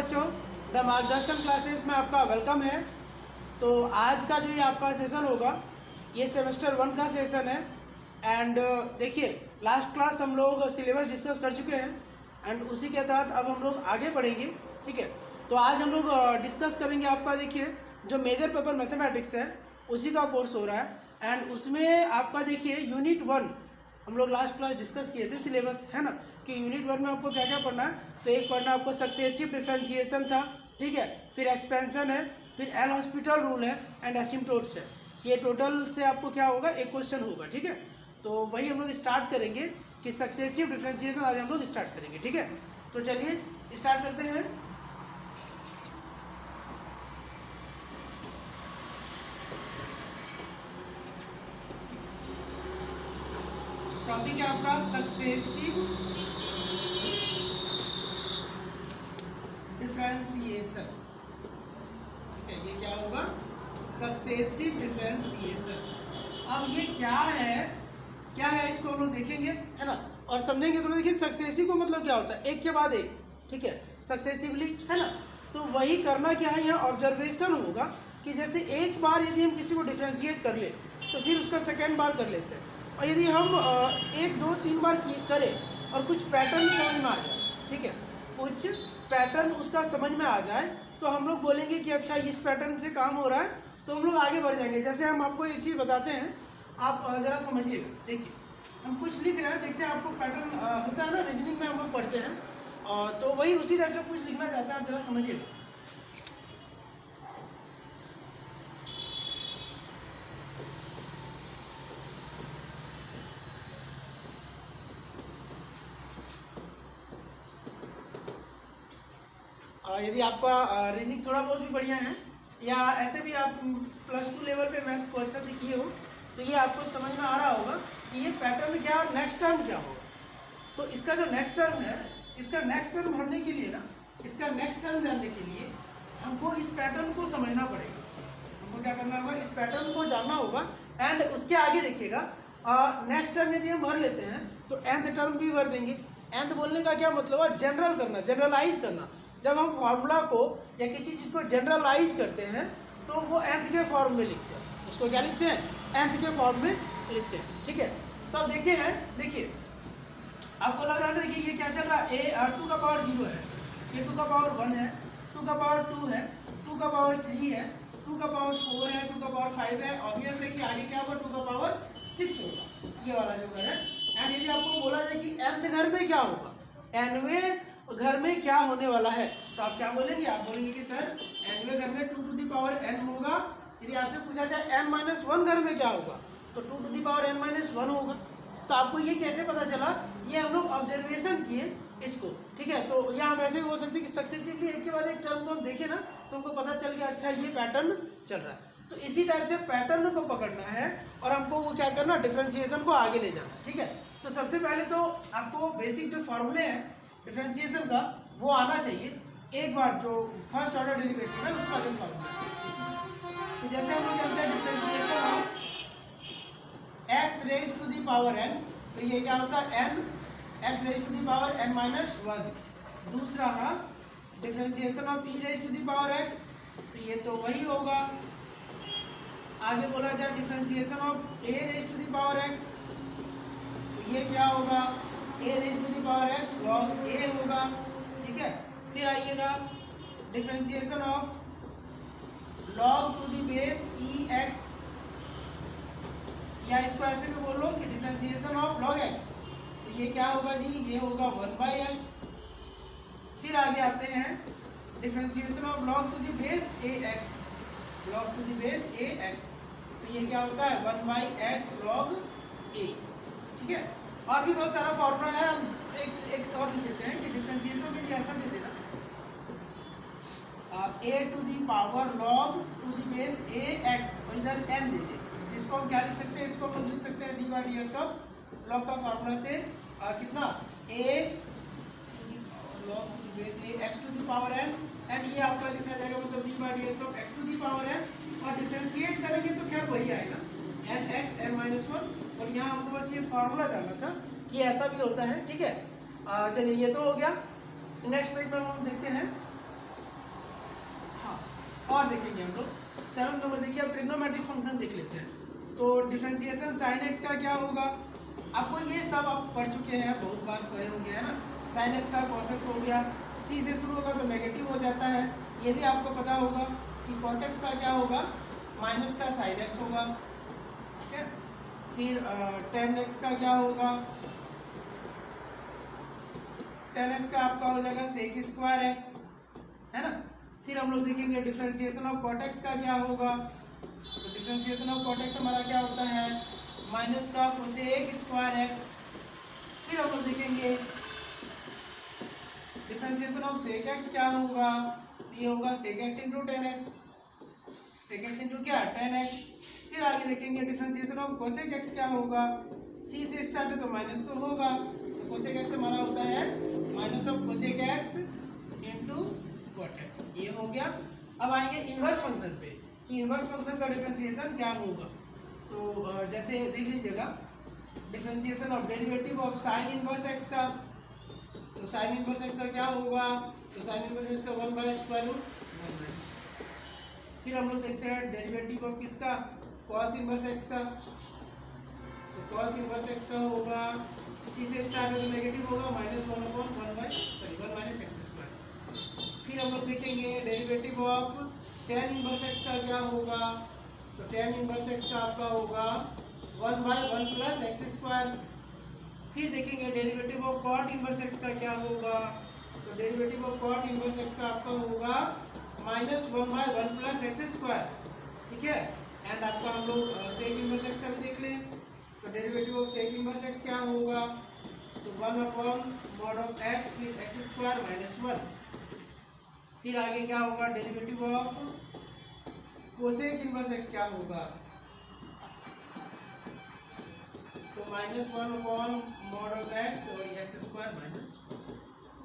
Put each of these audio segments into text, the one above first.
बच्चों, द मार्गदर्शन क्लासेस में आपका वेलकम है। तो आज का जो ये आपका सेशन होगा ये सेमेस्टर 1 का सेशन है। एंड देखिए, लास्ट क्लास हम लोग सिलेबस डिस्कस कर चुके हैं एंड उसी के तहत अब हम लोग आगे बढ़ेंगे। ठीक है, तो आज हम लोग डिस्कस करेंगे आपका, देखिए जो मेजर पेपर मैथमेटिक्स है उसी का कोर्स हो रहा है। एंड उसमें आपका देखिए यूनिट 1 हम लोग लास्ट क्लास डिस्कस किए थे, सिलेबस है ना, कि यूनिट 1 में आपको क्या क्या पढ़ना है। तो एक पढ़ना आपको सक्सेसिव डिफरेंशिएशन था, ठीक है, फिर एक्सपेंशन है, फिर एल हॉस्पिटल रूल है एंड एसिम्प्टोट्स है। ये टोटल से आपको क्या होगा, एक क्वेश्चन होगा। ठीक है, तो वही हम लोग स्टार्ट करेंगे कि सक्सेसिव डिफरेंशिएशन आज हम लोग स्टार्ट करेंगे। ठीक है, तो चलिए स्टार्ट करते हैं। टॉपिक है आपका सक्सेसिव डिफरेंशिएशन। ठीक है, ये क्या होगा, सक्सेसिव डिफरेंशिएशन। अब ये क्या है इसको हम लोग देखेंगे, है ना, और समझेंगे। तो देखिए सक्सेसिव को मतलब क्या होता है, एक के बाद एक। ठीक है, सक्सेसिवली, है ना। तो वही करना क्या है, यहाँ ऑब्जर्वेशन होगा कि जैसे एक बार यदि हम किसी को डिफरेंशिएट कर ले तो फिर उसका सेकेंड बार कर लेते हैं, और यदि हम 1 2 3 बार करें और कुछ पैटर्न समझ में आ जाए, ठीक है, कुछ पैटर्न उसका समझ में आ जाए तो हम लोग बोलेंगे कि अच्छा इस पैटर्न से काम हो रहा है, तो हम लोग आगे बढ़ जाएंगे। जैसे हम आपको एक चीज़ बताते हैं, आप ज़रा समझिएगा। देखिए हम कुछ लिख रहे हैं, देखते हैं आपको पैटर्न होता है ना, रीजनिंग में हम लोग पढ़ते हैं, तो वही उसी टाइप से कुछ लिखना चाहते हैं, आप ज़रा समझिएगा। यदि आपका रीजनिंग थोड़ा बहुत भी बढ़िया है या ऐसे भी आप +2 लेवल पे मैथ्स को अच्छा से किए हो, तो ये आपको समझ में आ रहा होगा कि ये पैटर्न क्या और नेक्स्ट टर्म क्या होगा। तो इसका जो नेक्स्ट टर्म है, इसका नेक्स्ट टर्म भरने के लिए ना, इसका नेक्स्ट टर्म जानने के लिए हमको इस पैटर्न को समझना पड़ेगा। हमको क्या करना होगा, इस पैटर्न को जानना होगा। एंड उसके आगे देखिएगा, नेक्स्ट टर्म यदि हम भर लेते हैं तो nth टर्म भी भर देंगे। nth बोलने का क्या मतलब है, जनरल करना, जनरलाइज करना। जब हम फार्मूला को या किसी चीज़ को जनरलाइज करते हैं तो वो nth के फॉर्म में लिखते हैं, उसको क्या लिखते हैं, nth के फॉर्म में लिखते हैं। ठीक है, तो अब देखिए आपको लग रहा है, देखिए ये क्या चल रहा है, a 2 का पावर 0 है, ये 2 का पावर 1 है, 2 का पावर 2 है, 2 का पावर 3 है, 2 का पावर 4 है, 2 का पावर 5 है। ऑब्वियस है कि आगे क्या होगा, 2 का पावर 6 होगा, ये वाला जो घर है। एंड यदि आपको बोला जाए कि nth घर में क्या होगा, nवें घर में क्या होने वाला है, तो आप क्या बोलेंगे, आप बोलेंगे कि सर nवें घर में 2 टू दी पावर n होगा। यदि आपसे पूछा जाए n-1 घर में क्या होगा, तो 2 टू दी पावर n-1 होगा। तो आपको ये कैसे पता चला, ये हम लोग ऑब्जर्वेशन किए इसको। ठीक है, तो या हम ऐसे भी बोल सकते हैं कि सक्सेसिवली एक के बाद एक टर्म को हम देखें ना, तो हमको पता चल गया अच्छा ये पैटर्न चल रहा है। तो इसी टाइप से पैटर्न को पकड़ना है और हमको वो क्या करना, डिफरेंशिएशन को आगे ले जाना है। ठीक है, तो सबसे पहले तो आपको बेसिक जो फॉर्मूले हैं डिफरेंशिएशन का वो आना चाहिए। एक बार जो फर्स्ट ऑर्डर डेरिवेटिव है उसका जो फॉर्मूला, तो जैसे हम लोग जानते हैं differentiation of x raise to the power n, तो ये क्या होता है, n x raise to the power n-1। दूसरा differentiation of e raise to the power x, तो ये तो वही होगा। आगे बोला जाए differentiation of a raise to the power x, तो ये क्या होगा, a raise to the power x log a होगा। ठीक है, फिर आइएगा differentiation of log to the base e x, या इसको ऐसे भी बोल लो कि डिफरेंशिएशन ऑफ log x, तो ये क्या होगा जी, ये होगा 1/x। फिर आगे आते हैं differentiation of log to the base ax, log to the base ax, तो ये क्या होता है 1/x log a। ठीक है, और भी बहुत सारा फॉर्मूला है, हम एक और लिख देते हैं कि डिफरेंशिएशन के लिए ऐसा दे देना, a to the power log to the base ax, और इधर n दे दे। इसको हम क्या लिख सकते हैं, इसको हम लिख सकते हैं d/dx ऑफ log का फार्मूला से कितना, a log to the base ax to the power n, and ये आपका लिखा जाएगा मतलब d/dx of x to the power n। और डिफरेंशिएट करेंगे तो क्या वही आएगा nx n-1, और यहाँ हमको बस ये फार्मूला जानना था कि ऐसा भी होता है। ठीक है, चलिए ये तो हो गया। नेक्स्ट पेज पर हम देखते हैं 7 नंबर देखिए, अब ट्रिग्नोमेट्रिक फंक्शन देख लेते हैं। तो डिफरेंशिएशन साइन एक्स का क्या होगा, आपको ये सब आप पढ़ चुके हैं, बहुत बार पढ़े होंगे, है ना। साइन एक्स का कॉस एक्स हो गया, सी से शुरू होगा तो नेगेटिव हो जाता है, ये भी आपको पता होगा कि कॉस एक्स का क्या होगा, माइनस का साइन एक्स होगा, ठीक है। फिर टेन एक्स का क्या होगा, टेन एक्स का आपका हो जाएगा सेक स्क्वायर एक्स, है ना। फिर हम लोग देखेंगे डिफरेंशिएशन ऑफ कॉट एक्स का क्या होगा, तो डिफरेंशिएशन ऑफ कॉट एक्स हमारा क्या होता है, माइनस का कोसेक स्क्वायर एक्स। फिर हम लोग देखेंगे डिफरेंशिएशन ऑफ सेक एक्स क्या होगा, ये होगा sec x into tan x, sec x into क्या, टेन एक्स। फिर आगे देखेंगे डिफरेंशिएशन ऑफ कोसेक एक्स क्या होगा, सी से स्टार्ट है तो माइनस तो होगा, तो कोसेक एक्स हमारा होता है minus of cosec x into cot x, ये हो गया। अब आएंगे इनवर्स फंक्शन पे कि इनवर्स फंक्शन का डिफरेंशिएशन क्या होगा। तो जैसे देख लीजिएगा differentiation of derivative of sine inverse x का, तो साइन इनवर्स एक्स का क्या होगा, तो साइन इनवर्स एक्स का 1/√1 -x। फिर हम लोग देखते हैं डेरिवेटिव ऑफ किसका, कॉस इनवर्स एक्स का, तो कॉस इनवर्स एक्स का होगा, सी से स्टार्ट है तो नेगेटिव होगा, -1/1 -x²। फिर हम लोग देखेंगे derivative of tan inverse x का क्या होगा, तो टेन इनवर्स एक्स का आपका होगा 1/1 +x²। फिर देखेंगे derivative of cot inverse x का क्या होगा, तो derivative of cot inverse x का आपका होगा -1/1 +x², ठीक है। एंड आपका हम लोग सेक इनवर्स एक्स का भी देख लें, तो derivative of sec inverse x क्या होगा, तो 1/mod x फिर x² -1। फिर आगे क्या होगा derivative of cosec inverse x क्या होगा, तो -1/mod x और x² -1।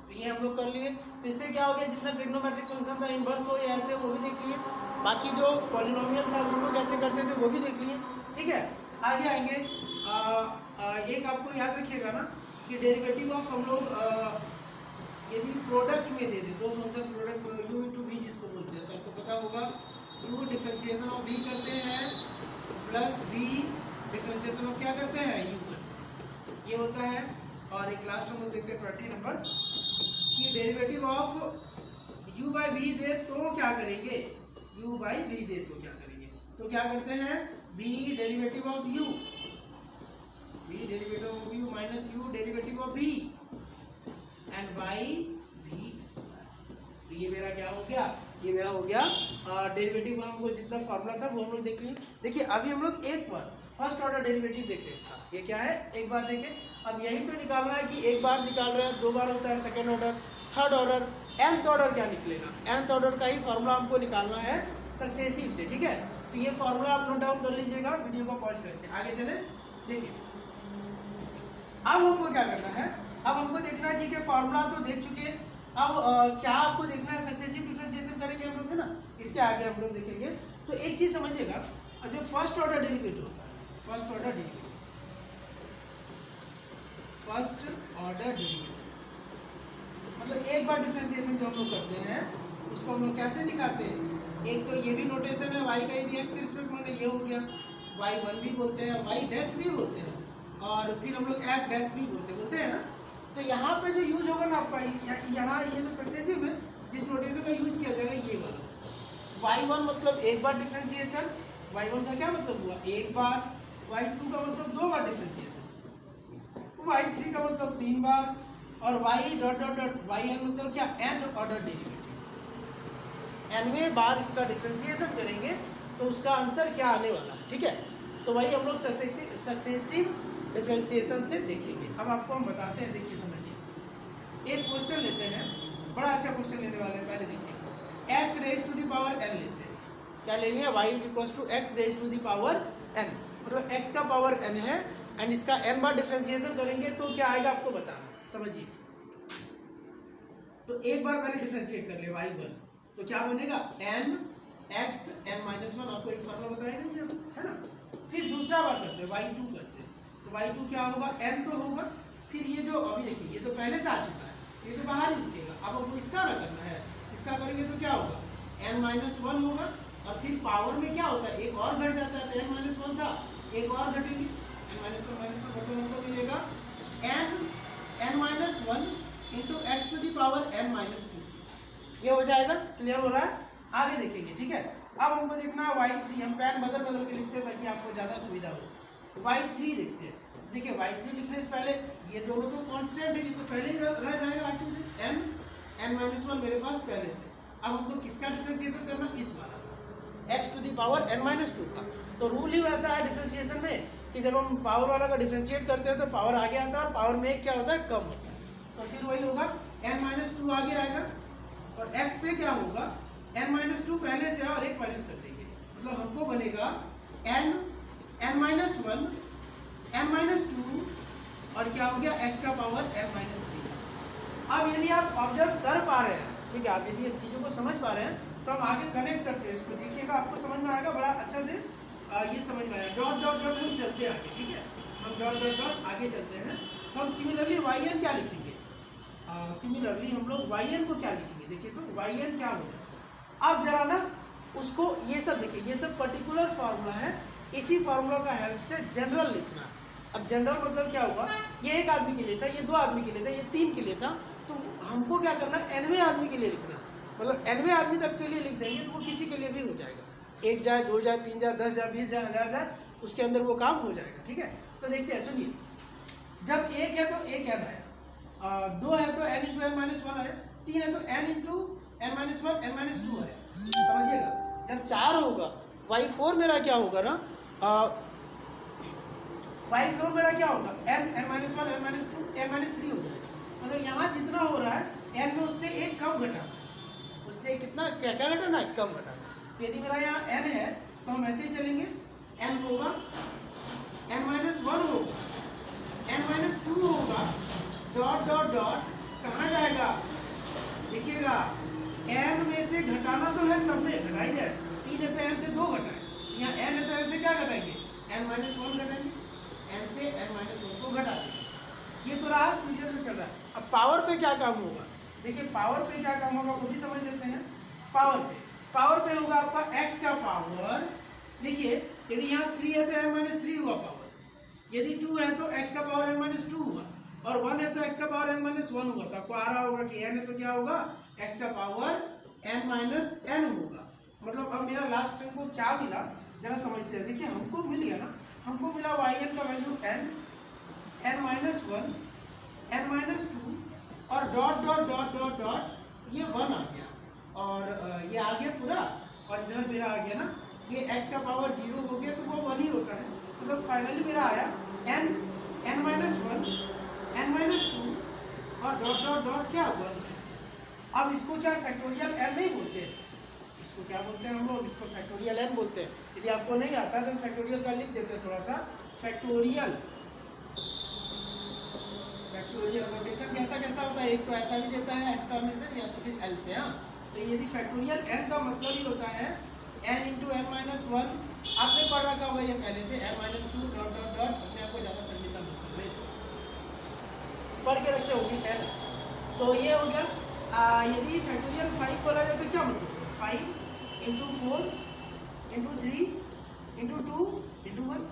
तो ये हम लोग कर लिए। तो इससे क्या हो गया, जितना ट्रिग्नोमेट्रिक फंक्शन था इनवर्स हो या ऐसे वो भी देख लिए, बाकी जो पॉलिनोमियल था उसको कैसे करते थे वो भी देख लिए, ठीक है। आगे आएंगे एक आपको याद रखिएगा ना कि डेरिवेटिव ऑफ हम लोग यदि प्रोडक्ट में दे दे, दो function product u into v जिसको बोलते हैं, तो आपको पता होगा u डिफरेंशिएशन ऑफ v करते हैं प्लस v डिफरेंशिएशन ऑफ क्या करते हैं, u करते हैं, ये होता है। और एक लास्ट हम लोग देखते हैं 20 नंबर कि डेरिवेटिव ऑफ u/v दे तो क्या करेंगे, u/v दे तो क्या करेंगे, तो क्या करते हैं v derivative of u, v derivative of u minus u derivative of v and by v²। तो ये मेरा क्या हो गया, ये मेरा हो गया डेरिवेटिव। हमको जितना फॉर्मूला था वो हम लोग देख लिए। देखिए अभी हम लोग एक बार फर्स्ट ऑर्डर डेरिवेटिव देख रहे हैं इसका, ये क्या है, एक बार देखें। अब यही तो निकालना है कि एक बार निकाल रहे हैं, दो बार होता है, second order, third order, nth order क्या निकलेगा, nth ऑर्डर का ही फॉर्मूला हमको निकालना है सक्सेसिव से, ठीक है। तो ये फॉर्मूला आप नोट डाउन कर लीजिएगा, वीडियो को पॉज करके आगे चले। देखिए अब हमको क्या करना है, अब हमको देखना है, ठीक है फॉर्मूला तो देख चुके हैं, अब क्या आपको देखना है, सक्सेसिव डिफरेंशिएशन करेंगे हम लोग, है ना। इसके आगे हम लोग देखेंगे। तो एक चीज समझिएगा, जो फर्स्ट ऑर्डर डेरिवेटिव होता है, first order derivative, first order derivative मतलब एक बार डिफरेंशिएशन जो हम लोग करते हैं उसको हम लोग कैसे दिखाते हैं, एक तो ये भी नोटेशन है, y का यदि x के रिस्पेक्ट में ये हो गया, y1 भी बोलते हैं, y डैश भी बोलते हैं, और फिर हम लोग f डैश भी बोलते हैं ना। तो यहाँ पे जो यूज होगा ना आपका, यहाँ ये जो सक्सेसिव है जिस नोटेशन का यूज किया जाएगा ये वाला, y1 मतलब एक बार डिफरेंशिएशन, y1 का क्या मतलब हुआ एक बार, y2 का मतलब दो बार डिफरेंशिएशन, y3 का मतलब 3 बार, और y dot dot dot yn मतलब क्या, nth ऑर्डर डेरिवेटिव, nवें बार इसका डिफरेंशिएशन करेंगे तो उसका आंसर क्या आने वाला है, ठीक है। तो वही हम लोग सक्सेसिव डिफरेंशिएशन से देखेंगे। अब आपको हम बताते हैं, देखिए समझिए, एक क्वेश्चन लेते हैं, बड़ा अच्छा क्वेश्चन लेने वाले हैं। पहले देखिए x raise to the power n लेते हैं, क्या लेंगे, y is equal to x raise to the power n, मतलब x का पावर n है एंड इसका n बार डिफरेंशिएशन करेंगे तो क्या आएगा आपको बताना, समझिए। तो एक बार पहले डिफरेंशिएट कर ले y1, तो क्या बनेगा n x n-1, आपको एक फॉर्मूला बताएगा ये, है ना। फिर दूसरा बार करते हैं y2 करते हैं, तो y2 क्या होगा, n तो होगा, फिर ये जो अभी देखिए ये तो पहले से आ चुका है, ये तो बाहर ही रुकेगा, अब हमको इसका ना करना है, इसका करेंगे तो क्या होगा n-1 होगा, और फिर पावर में क्या होता है, एक और घट जाता है, तो n-1 था, एक और घटेंगे, n-1 घटो हमको मिलेगा n-1 into x to the power n-2। ये हो जाएगा, क्लियर हो रहा है? आगे देखेंगे, ठीक है। अब हमको देखना है y3, हम पेन बदल बदल के लिखते हैं ताकि आपको ज़्यादा सुविधा हो। y3 देखते हैं, देखिए y3 लिखने से पहले ये दोनों तो कांस्टेंट है, ये तो पहले ही रह जाएगा आखिर में, n-1 मेरे पास पहले से। अब हमको किसका डिफरेंशिएशन करना, इस वाला का, x to the power n-2 का। तो रूल ही वैसा है डिफरेंशिएशन में कि जब हम पावर वाला का डिफरेंशिएट करते हैं तो पावर आगे आता है और पावर में एक क्या होता है, कम होता है। तो फिर वही होगा n-2 आगे आएगा और x पे क्या होगा, n-2 पहले से और एक माइनस कर देंगे, मतलब हमको बनेगा n-1 n-2 और क्या हो गया, x का पावर n-3। अब यदि आप ऑब्जर्व कर पा रहे हैं, ठीक है, आप यदि चीज़ों को समझ पा रहे हैं तो हम आगे कनेक्ट करते हैं इसको, देखिएगा आपको समझ में आएगा बड़ा अच्छा से। ये समझ में आएगा, डॉट डॉट डॉट हम चलते हैं आगे, ठीक है, हम डॉट डॉट डॉट आगे चलते हैं। तो हम सिमिलरली yn क्या लिखेंगे, सिमिलरली हम लोग yn को क्या लिखेंगे, देखिए तो yn क्या हो जाएगा। अब जरा ना उसको ये सब देखिए, ये सब पर्टिकुलर फार्मूला है, इसी फार्मूला का हेल्प से जनरल लिखना। अब जनरल मतलब क्या होगा, ये एक आदमी के लिए था, ये दो आदमी के लिए था, ये तीन के लिए था, तो हमको क्या करना है, nवें आदमी के लिए लिखना, मतलब nवें आदमी तक के लिए लिख देंगे तो वो किसी के लिए भी हो जाएगा, एक जाए, दो जाए, तीन जाए, 10 जाए, 20 जाए, 1000 जाए, उसके अंदर वो काम हो जाएगा, ठीक है। तो देखते हैं, सुनिए, जब एक है तो एक n आया, दो है तो n इंटू n-1 आया, तीन है तो n इंटू n-1 n-2 आया, समझिएगा। जब 4 होगा, y4 मेरा क्या होगा ना, y4 मेरा क्या होगा, n-1 n-2 n-3 हो जाएगा, मतलब यहाँ जितना हो रहा है n में उससे एक कम घटाना है, उससे कितना क्या क्या घटाना है, कम घटाना है। तो यदि मेरा यहाँ n है तो हम ऐसे ही चलेंगे, n होगा n-1 होगा, n-2 होगा, डॉट डॉट डॉट कहाँ जाएगा, देखिएगा n में से घटाना तो है, सब में घटा ही जाए, 3 है तो n से 2 घटाए, यहाँ n है तो n से क्या घटाएंगे, n-1 घटाएंगे, n से n-1 को घटा देंगे। ये तो रहा सीधे तो चल रहा है। अब पावर पे क्या काम होगा, देखिए पावर पे क्या काम होगा वो भी समझ लेते हैं। पावर पे होगा आपका x का पावर, देखिए यदि यहाँ 3 है तो n-3 हुआ पावर, यदि 2 है तो x का पावर n-2 हुआ, और 1 है तो x का पावर n-1 हुआ। तो आपको आ रहा होगा कि n है तो क्या होगा, x का पावर n-n होगा। मतलब अब मेरा लास्ट टर्म को क्या मिला जरा समझते हैं। देखिए हमको मिल गया ना, हमको मिला yn का वैल्यू n-1 n-2 और dot dot dot dot dot ये 1 आ गया, और ये आ गया पूरा, और इधर मेरा आ गया ना, ये x का पावर 0 हो गया तो वो 1 ही होता है। मतलब फाइनली मेरा आया n-1 n-2 और डॉट डॉट डॉट क्या 1 है। अब इसको क्या फैक्टोरियल n नहीं बोलते, इसको क्या बोलते हैं हम लोग, इसको फैक्टोरियल n बोलते हैं। यदि आपको नहीं आता है तो फैक्टोरियल का लिख देते हैं थोड़ा सा, फैक्टोरियल नोटेशन कैसा कैसा होता है, एक तो ऐसा भी देता है एक्सक्लेमेशन या तो फिर L से, हाँ। तो यदि फैक्टोरियल n का मतलब ही होता है n इंटू n-1, आपने पढ़ रखा हुआ है पहले से, n-2 डॉट डॉट डॉट, अपने आपको ज़्यादा संगीता मतलब पढ़ के रखे होगी n। तो ये हो गया। यदि फैक्टोरियल 5 बोला जाए तो क्या मतलब, 5 इंटू 4 इंटू 3 इंटू 2 इंटू 1,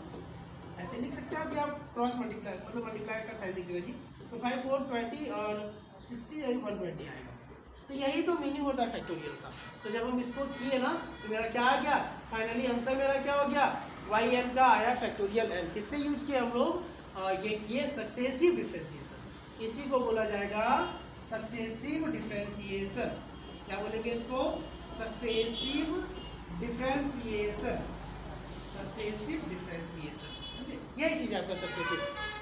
ऐसे लिख सकते हैं आप, या आप क्रॉस मल्टीप्लाई मतलब मल्टीप्लाई का साइन लिखिएगा जी। तो 5 4 20 और 60 और 120 आएगा। तो यही तो मीनिंग होता है फैक्टोरियल का। तो जब हम इसको किए ना तो मेरा क्या आ गया, फाइनली आंसर मेरा क्या हो गया, yn का आया फैक्टोरियल n। किससे यूज किए हम लोग, ये किए सक्सेसिव डिफरेंशिएशन। इसी को बोला जाएगा सक्सेसिव डिफरेंशिएशन। क्या बोलेंगे इसको, सक्सेसिव डिफरेंशिएशन, सक्सेसिव डिफरेंशिएशन। यही चीज़ आपका सक्सेसिव।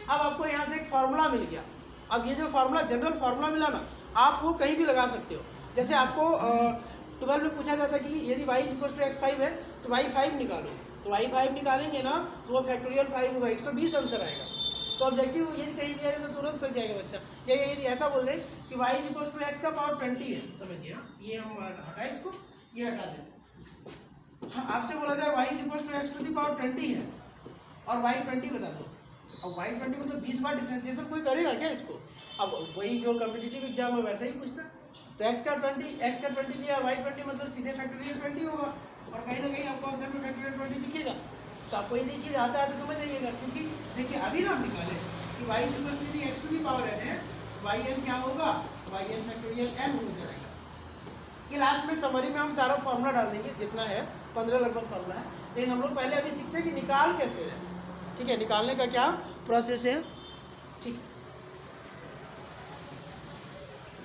अब आपको यहाँ से एक फार्मूला मिल गया। अब ये जो फार्मूला जनरल फार्मूला मिला ना, आप वो कहीं भी लगा सकते हो। जैसे आपको 12 में पूछा जाता है कि यदि y = x5 है तो y5 निकालो, तो y5 निकालेंगे ना तो वो फैक्टोरियल 5 होगा, 120 आंसर आएगा। तो ऑब्जेक्टिव यदि कहीं दिया जाए तो तुरंत समझ जाएगा बच्चा। या यदि ऐसा बोल दें कि y = x का पावर 20 है, समझिए, हाँ ये हम हटाए इसको, ये हटा देते हैं। हाँ आपसे बोला जाए y = x⁻20 है और y20 बता दो। अब y20 मतलब 20 बार डिफरेंशिएशन कोई करेगा क्या इसको। अब वही जो कॉम्पिटिटिव एग्जाम है वैसा ही पूछता है, तो x का 20 दिया, y 20 मतलब सीधे फैक्टोरियल 20 होगा, और कहीं ना कहीं आपको आंसर में फैक्टोरियल 20 दिखेगा। तो आपको यदि चीज़ आता है तो समझ जाइएगा, क्योंकि देखिए अभी ना हम निकाले कि y यदि x to the power n है, yn क्या होगा, yn फैक्टोरियल n हो जाएगा। ये लास्ट में समरी में हम सारा फॉर्मूला डाल देंगे, जितना है 15 लगभग फॉर्मूला है, लेकिन हम लोग पहले अभी सीखते हैं कि निकाल कैसे है। ठीक है, निकालने का क्या प्रोसेस है। ठीक,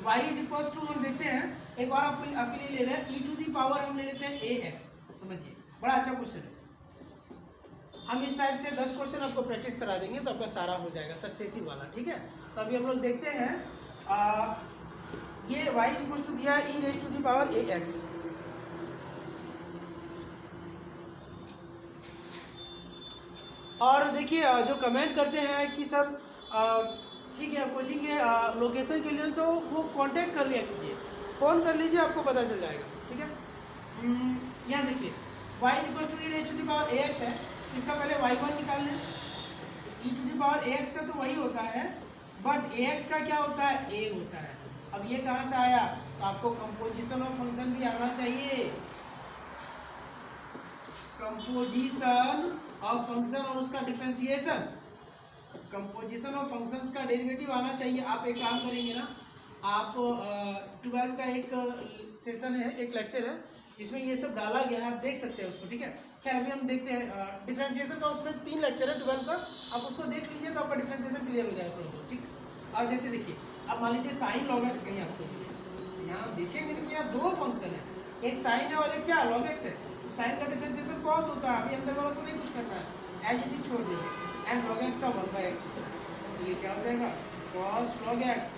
y इज इक्वल टू हम देखते हैं, एक बार आपके लिए ले रहे हैं e टू दी पावर, हम ले लेते हैं ax। समझिए, बड़ा अच्छा क्वेश्चन है। हम इस टाइप से 10 क्वेश्चन आपको प्रैक्टिस करा देंगे तो आपका सारा हो जाएगा सक्सेसिव वाला। ठीक है, तो अभी हम लोग देखते हैं ये y इक्वल टू दिया e raise to the power ax। और देखिए जो कमेंट करते हैं कि सर ठीक है कोचिंग के लोकेशन के लिए, तो वो कांटेक्ट कर लिया कीजिए, फ़ोन कर लीजिए, आपको पता चल जाएगा। ठीक है, यहाँ देखिए y equal to e raise to the power ax है, इसका पहले y1 निकाल लें। e to the power ax का तो वही होता है, बट ax का क्या होता है, a होता है। अब ये कहाँ से आया, तो आपको कंपोजिशन ऑफ फंक्शन भी आना चाहिए, कंपोजिशन ऑफ फंक्शन और उसका डिफरेंशिएशन, कंपोजिशन ऑफ फंक्शंस का डेरिवेटिव आना चाहिए। आप एक काम करेंगे ना, आप 12 का एक सेशन है, एक लेक्चर है जिसमें ये सब डाला गया है, आप देख सकते हैं उसको। ठीक है, खैर अभी हम देखते हैं डिफरेंशिएशन का, उसमें 3 लेक्चर है 12 का, आप उसको देख लीजिए तो आपका डिफरेंशिएशन क्लियर हो जाएगा थोड़ा बहुत। ठीक है, अब जैसे देखिए, अब मान लीजिए साइन लॉग एक्स कहीं आपको मिले, यहाँ आप देखेंगे कि यहाँ 2 फंक्शन है, एक साइन है और एक क्या लॉग एक्स है, तो साइन का डिफरेंशिएशन कॉस होता है, अभी अंदर वाला को नहीं कुछ करना है, एज इट इज छोड़ देंगे, एंड लॉग एक्स का 1/x होता है, तो ये क्या हो जाएगा, cos log x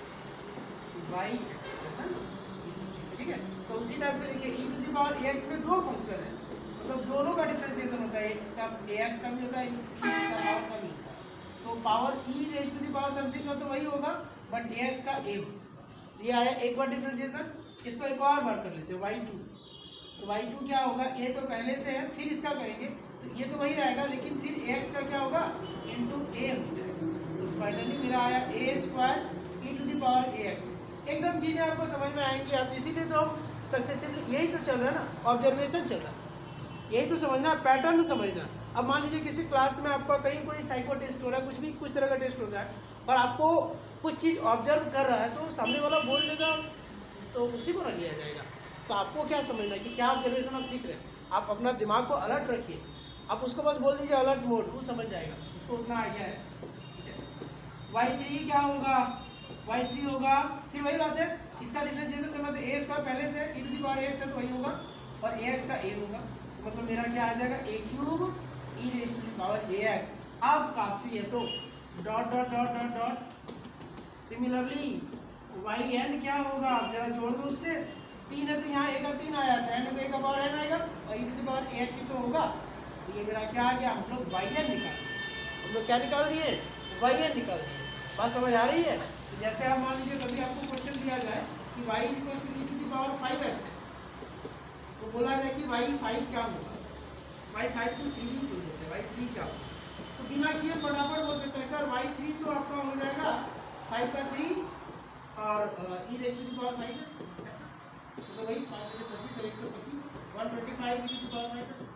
by x, ऐसा ना, ये सब चीज़। ठीक है, तो उसी टाइप से देखिए e to the power ax में 2 फंक्शन है, मतलब दोनों का डिफरेंशिएशन होता है, एक का ax का भी होता है, e का पावर का भी होता है, तो power e raise to the power something का तो वही होगा, बट ax का a होगा। ये आया एक बार डिफरेंशिएशन, इसको एक और बार कर लेते हैं y2, तो y2 क्या होगा, a तो पहले से है, फिर इसका करेंगे तो ये तो वही रहेगा, लेकिन फिर ax का क्या होगा, इंटू a हो जाएगा, तो फाइनली मेरा आया a square e to the power ax। एकदम चीज़ें आपको समझ में आएंगी, आप इसीलिए तो हम सक्सेसिवली, यही तो चल रहा है ना, ऑब्जर्वेशन चल रहा है, यही तो समझना, पैटर्न समझना। अब मान लीजिए किसी क्लास में आपका कहीं कोई साइको टेस्ट हो रहा है, कुछ भी कुछ तरह का टेस्ट होता है, और आपको कुछ चीज़ ऑब्जर्व कर रहा है, तो सामने वाला बोल देगा तो उसी को ना लिया जाएगा। तो आपको क्या समझना कि क्या ऑब्जर्वेशन आप सीख रहे हैं, आप अपना दिमाग को अलर्ट रखिए, आप उसको बस बोल दीजिए अलर्ट मोड, वो समझ जाएगा, उसको उतना आइडिया है। y3 क्या होगा, y3 होगा, फिर वही बात है, इसका डिफरेंशिएशन करना तो a स्क्वायर पहले से e to the power ax का तो वही होगा, और ax का a होगा, मतलब मेरा क्या आ जाएगा, a cube e raise to the power ax। अब काफ़ी है तो dot dot dot dot dot, similarly yn क्या होगा, जरा जोड़ दो उससे, 3 है तो यहाँ a का 3 आया, तो n का a का पावर n आएगा, और e to the power ax ही तो होगा, तो ये मेरा क्या आ गया, हम लोग yn निकाल दिए, हम लोग क्या निकाल दिए, yn निकाल दिए। बात समझ आ रही है। तो जैसे आप मान लीजिए कभी आपको क्वेश्चन दिया जाए कि y equal to e to the power 5x है, तो बोला जाए कि y5 क्या होगा, y5 को 3 बोल देते हैं, y3 क्या होगा, तो बिना किए फटाफट बोल सकते हैं सर y3 तो आपका हो जाएगा 5 का 3 और e raise to the power 5x, ऐसा तो वही 5 में 25 और 125 125 e to the power 5x।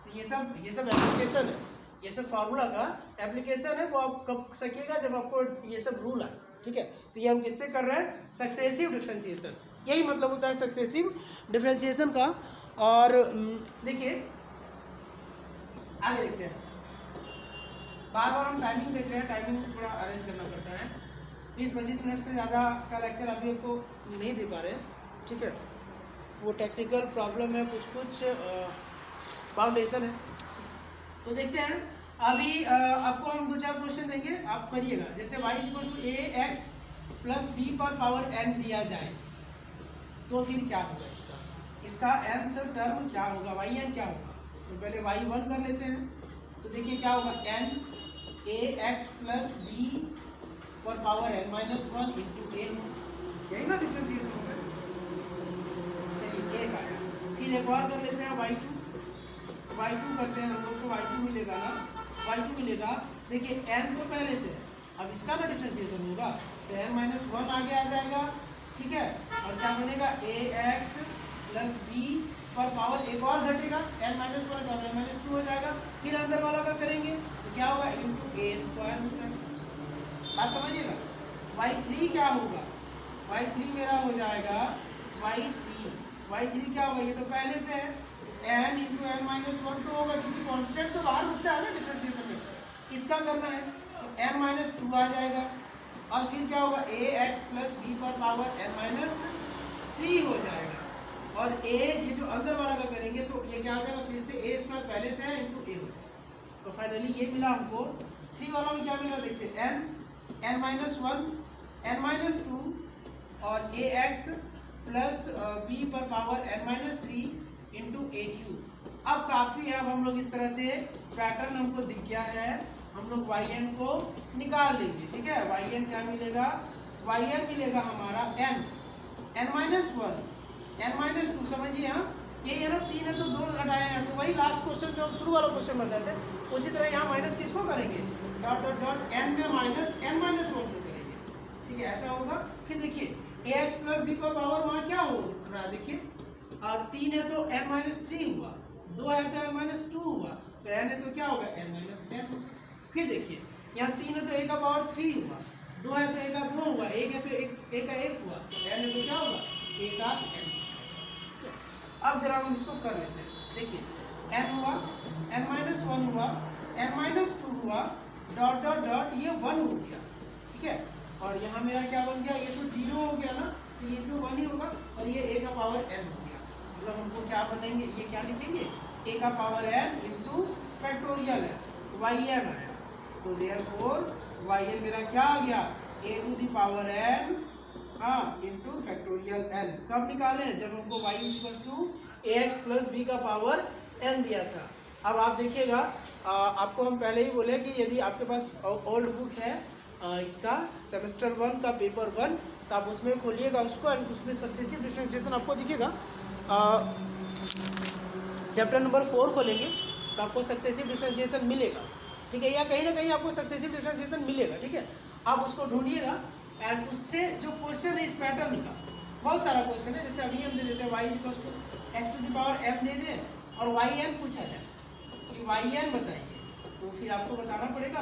तो ये सब एप्लीकेशन है, ये सब फार्मूला का एप्लीकेशन है, वो आप कब सकेगा जब आपको ये सब रूल आए। ठीक है, तो ये हम किससे कर रहे हैं, सक्सेसिव डिफरेंशिएशन, यही मतलब होता है सक्सेसिव डिफरेंशिएशन का। और देखिए आगे देखते हैं, बार बार हम टाइमिंग देख रहे हैं, टाइमिंग थोड़ा अरेंज करना पड़ता है, 20-25 मिनट से ज़्यादा का लेक्चर अभी आपको नहीं दे पा रहे हैं। ठीक है, वो टेक्निकल प्रॉब्लम है, कुछ बाउंडेशन है, तो देखते हैं। अभी आपको हम 2-4 क्वेश्चन देंगे, आप करिएगा। जैसे y equal to ax plus b पर पावर n दिया जाए तो फिर क्या होगा, इसका nth टर्म क्या होगा, yn क्या होगा, तो पहले y1 कर लेते हैं। तो देखिए क्या होगा, n ax प्लस b पर power n minus 1 into a, यही ना डिफरेंशिएशन होगा इसका। चलिए एक आया, फिर एक और कर लेते हैं y2 करते हैं, हम लोग को y2 मिलेगा ना, y2 मिलेगा। देखिए n तो पहले से है, अब इसका ना डिफरेंशिएशन होगा तो n माइनस 1 आगे आ जाएगा। ठीक है, और क्या बनेगा ए एक्स प्लस बी पर पावर एक और घटेगा n माइनस वन का n माइनस टू हो जाएगा। फिर अंदर वाला का करेंगे तो क्या होगा इंटू ए स्क्वायर हो जाएगा। बात समझिएगा। y3 क्या होगा, y3 मेरा हो जाएगा y3 क्या होगा, ये तो पहले से है n into n minus one तो होगा क्योंकि कांस्टेंट तो बाहर उठता है ना डिफरेंशिएशन में, इसका करना है तो n माइनस टू आ जाएगा। और फिर क्या होगा ए एक्स प्लस बी पर पावर n माइनस थ्री हो जाएगा। और a ये जो अंदर वाला का करेंगे तो ये क्या हो जाएगा फिर से ए स्क्वायर पहले से है इंटू ए हो जाएगा। तो फाइनली ये मिला हमको। 3 वाला में क्या मिला देखते हैं, n minus one n minus two और ए एक्स प्लस बी पर power n minus three into a cube. अब काफ़ी है, अब हम लोग इस तरह से पैटर्न हमको दिख गया है, हम लोग yn को निकाल लेंगे। ठीक है, yn क्या मिलेगा, yn मिलेगा हमारा n minus one n minus to, समझिए। हाँ ये है ना 3 है तो 2 घटाए हैं, तो वही लास्ट क्वेश्चन जो शुरू वाला क्वेश्चन बताए थे उसी तरह यहाँ माइनस किसको करेंगे, डॉट डॉट डॉट n में माइनस n माइनस वन को करेंगे। ठीक है, ऐसा होगा। फिर देखिए ए एक्स प्लस बी पर पावर वहाँ क्या हो रहा है, देखिए 3 है तो n माइनस थ्री हुआ, 2 है तो n माइनस टू हुआ, तो n है तो क्या होगा n माइनस n। फिर देखिए यहाँ 3 है तो a का पावर 3 हुआ, 2 है तो a का 2 हुआ, 1 है तो a का 1 हुआ, तो n है तो क्या होगा a का n। अब जरा हम इसको कर लेते हैं। देखिए n हुआ, n माइनस वन हुआ, n माइनस टू हुआ, डॉट डॉट डॉट ये 1 हो गया। ठीक है, और यहाँ मेरा क्या बन गया, ये तो 0 हो गया ना, तो ये तो 1 ही होगा, और ये a का पावर n हो गया। मतलब हमको क्या बनेंगे, ये क्या लिखेंगे a का पावर n इंटू फैक्टोरियल है yn आया, तो देयरफॉर yn मेरा क्या आ गया a to the power n हाँ इंटू फैक्टोरियल n। कब निकाले, जब हमको y equal to a x plus b का पावर n दिया था। अब आप देखिएगा, आपको हम पहले ही बोले कि यदि आपके पास ओल्ड बुक है इसका सेमेस्टर 1 का पेपर 1, तो आप उसमें खोलिएगा उसको, एंड उसमें सक्सेसिव डिफरेंशिएशन आपको दिखेगा। चैप्टर नंबर 4 खोलेंगे तो आपको सक्सेसिव डिफरेंशिएशन मिलेगा। ठीक है, या कहीं ना कहीं आपको सक्सेसिव डिफरेंशिएशन मिलेगा। ठीक है, आप उसको ढूंढिएगा, एंड उससे जो क्वेश्चन है इस पैटर्न का, बहुत सारा क्वेश्चन है। जैसे अभी हम दे देते हैं y equal to x to the power m दे दें और yn पूछा जाए कि yn बताइए, तो फिर आपको बताना पड़ेगा